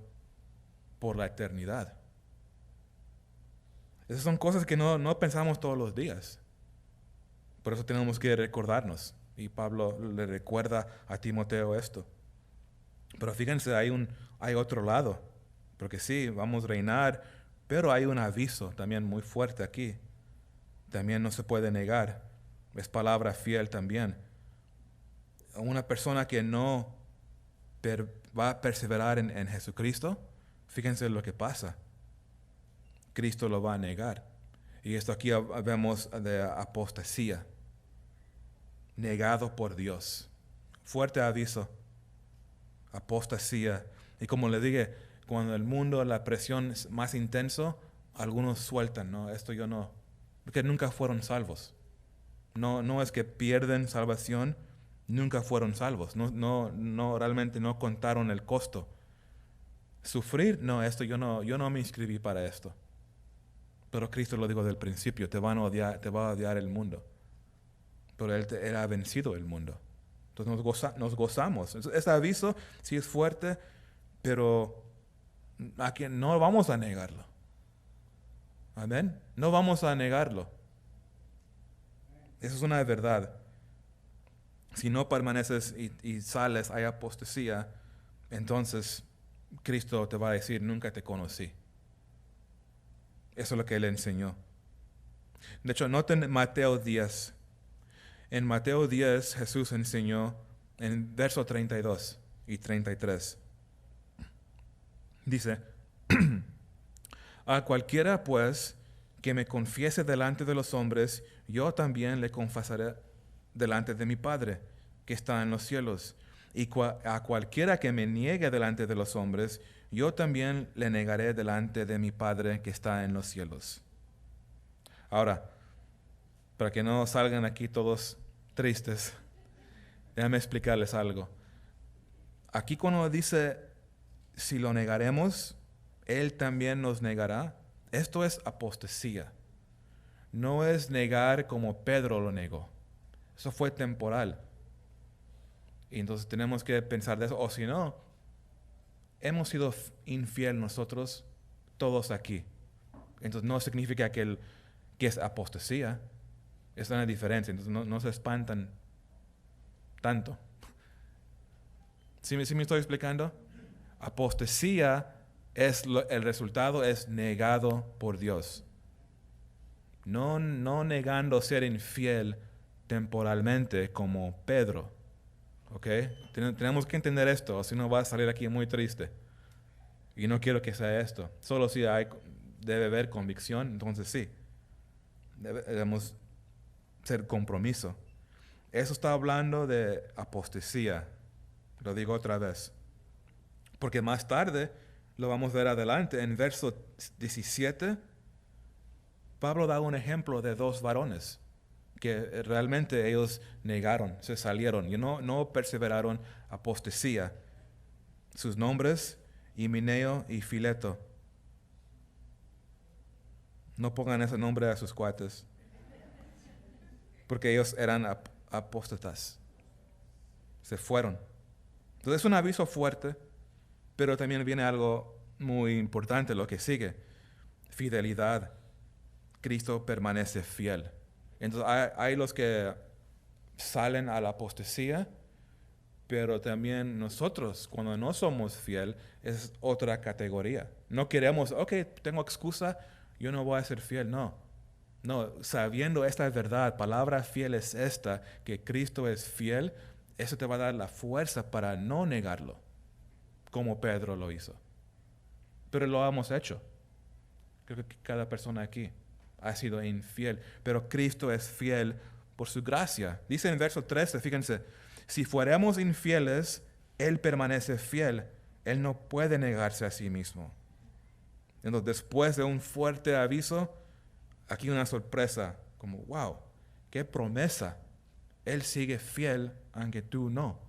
por la eternidad. Esas son cosas que no pensamos todos los días. Por eso tenemos que recordarnos. Y Pablo le recuerda a Timoteo esto. Pero fíjense, hay otro lado. Porque sí, vamos a reinar, pero hay un aviso también muy fuerte aquí. También no se puede negar. Es palabra fiel también. Una persona que no va a perseverar en Jesucristo, fíjense lo que pasa. Cristo lo va a negar. Y esto aquí vemos de apostasía. Negado por Dios. Fuerte aviso. Apostasía. Y como le dije, cuando el mundo, la presión es más intenso, algunos sueltan, ¿no? Esto yo no. Porque nunca fueron salvos. No es que pierden salvación, nunca fueron salvos. No realmente no contaron el costo. Sufrir, no, esto yo no me inscribí para esto. Pero Cristo lo dijo del principio, te va a odiar el mundo. Pero Él ha vencido el mundo. Entonces nos gozamos. Ese aviso sí es fuerte, pero aquí no vamos a negarlo. Amén. No vamos a negarlo. Eso es una verdad. Si no permaneces y sales, hay apostasía, entonces Cristo te va a decir, nunca te conocí. Eso es lo que Él enseñó. De hecho, noten Mateo 10. En Mateo 10 Jesús enseñó en verso 32 y 33. Dice, a cualquiera pues que me confiese delante de los hombres, yo también le confesaré delante de mi Padre que está en los cielos. Y a cualquiera que me niegue delante de los hombres, yo también le negaré delante de mi Padre que está en los cielos. Ahora, para que no salgan aquí todos tristes, déjame explicarles algo. Aquí cuando dice, si lo negaremos, Él también nos negará. Esto es apostasía. No es negar como Pedro lo negó. Eso fue temporal. Y entonces tenemos que pensar de eso. O si no, hemos sido infiel nosotros todos aquí. Entonces no significa que es apostasía. Es una diferencia. Entonces no se espantan tanto. ¿Sí me estoy explicando? Apostasía el resultado es negado por Dios. No negando ser infiel temporalmente como Pedro. ¿Ok? Tenemos que entender esto, o si no va a salir aquí muy triste. Y no quiero que sea esto. Solo si debe haber convicción, entonces sí. Debemos ser compromiso. Eso está hablando de apostasía. Lo digo otra vez. Porque más tarde, lo vamos a ver adelante, en verso 17, Pablo da un ejemplo de dos varones que realmente ellos negaron, se salieron y no perseveraron apostasía. Sus nombres, Himeneo y Fileto. No pongan ese nombre a sus cuates, porque ellos eran apóstatas. Se fueron. Entonces es un aviso fuerte, pero también viene algo muy importante, lo que sigue. Fidelidad. Cristo permanece fiel. Entonces hay los que salen a la apostasía, pero también nosotros, cuando no somos fiel, es otra categoría. No queremos, ok, tengo excusa, yo no voy a ser fiel. No, sabiendo esta verdad, palabra fiel es esta, que Cristo es fiel, eso te va a dar la fuerza para no negarlo, como Pedro lo hizo. Pero lo hemos hecho. Creo que cada persona aquí ha sido infiel, pero Cristo es fiel por su gracia. Dice en verso 13, fíjense, si fuéramos infieles, Él permanece fiel. Él no puede negarse a sí mismo. Entonces, después de un fuerte aviso, aquí una sorpresa, como, wow, qué promesa. Él sigue fiel aunque tú no.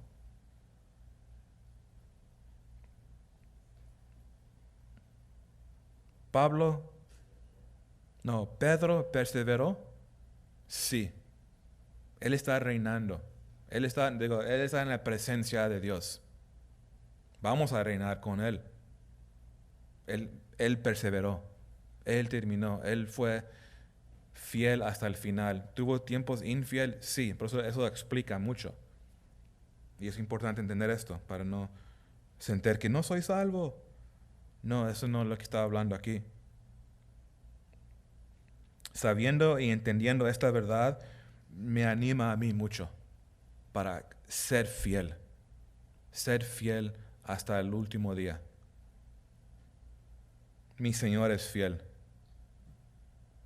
Pedro perseveró. Sí, él está reinando. Él está en la presencia de Dios. Vamos a reinar con Él. Él perseveró. Él terminó. Él fue fiel hasta el final. ¿Tuvo tiempos infiel? Sí, por eso explica mucho. Y es importante entender esto para no sentir que no soy salvo. No, eso no es lo que está hablando aquí. Sabiendo y entendiendo esta verdad, me anima a mí mucho para ser fiel hasta el último día. Mi Señor es fiel.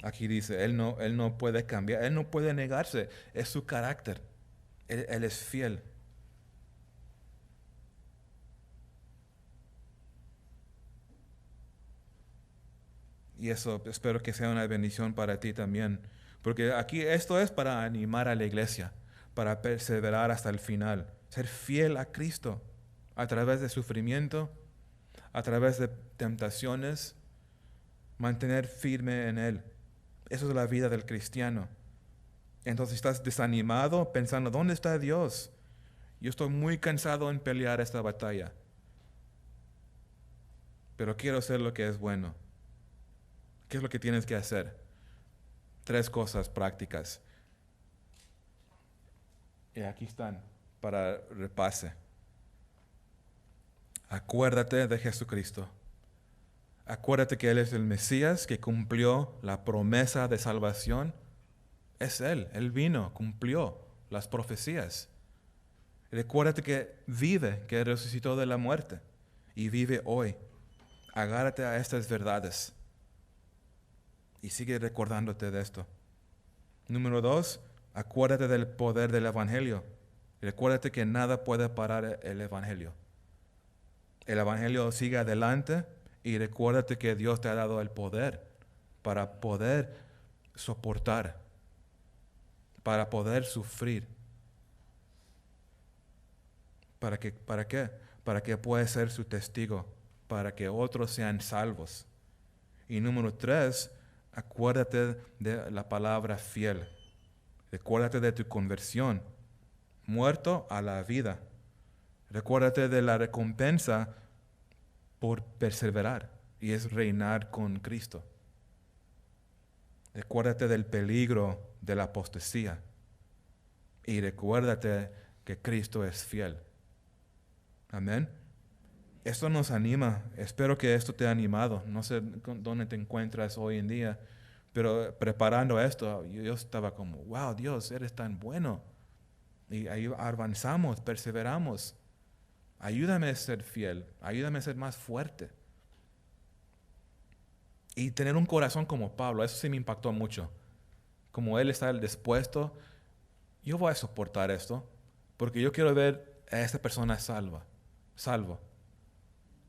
Aquí dice, Él no puede cambiar, Él no puede negarse, es su carácter. Él es fiel. Y eso espero que sea una bendición para ti también. Porque aquí esto es para animar a la iglesia, para perseverar hasta el final, ser fiel a Cristo a través de sufrimiento, a través de tentaciones, mantener firme en Él. Eso es la vida del cristiano. Entonces estás desanimado pensando, ¿dónde está Dios? Yo estoy muy cansado en pelear esta batalla, pero quiero hacer lo que es bueno. ¿Qué es lo que tienes que hacer? 3 cosas prácticas. Y aquí están para repase. Acuérdate de Jesucristo. Acuérdate que Él es el Mesías que cumplió la promesa de salvación. Es Él vino, cumplió las profecías. Recuérdate que vive, que resucitó de la muerte y vive hoy. Agárrate a estas verdades y sigue recordándote de esto. Número 2, acuérdate del poder del Evangelio. Recuérdate que nada puede parar el Evangelio. El Evangelio sigue adelante y recuérdate que Dios te ha dado el poder para poder soportar, para poder sufrir. ¿Para qué? Para que puedas ser su testigo, para que otros sean salvos. Y número 3, acuérdate de la palabra fiel. Recuérdate de tu conversión, muerto a la vida. Recuérdate de la recompensa por perseverar, y es reinar con Cristo. Recuérdate del peligro de la apostasía, y recuérdate que Cristo es fiel. Amén. Esto nos anima. Espero que esto te ha animado. No sé dónde te encuentras hoy en día, pero preparando esto, yo estaba como, wow, Dios, eres tan bueno. Y ahí avanzamos, perseveramos. Ayúdame a ser fiel, ayúdame a ser más fuerte. Y tener un corazón como Pablo, eso sí me impactó mucho. Como él está dispuesto, yo voy a soportar esto, porque yo quiero ver a esta persona salvo.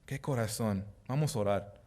Qué corazón. Vamos a orar.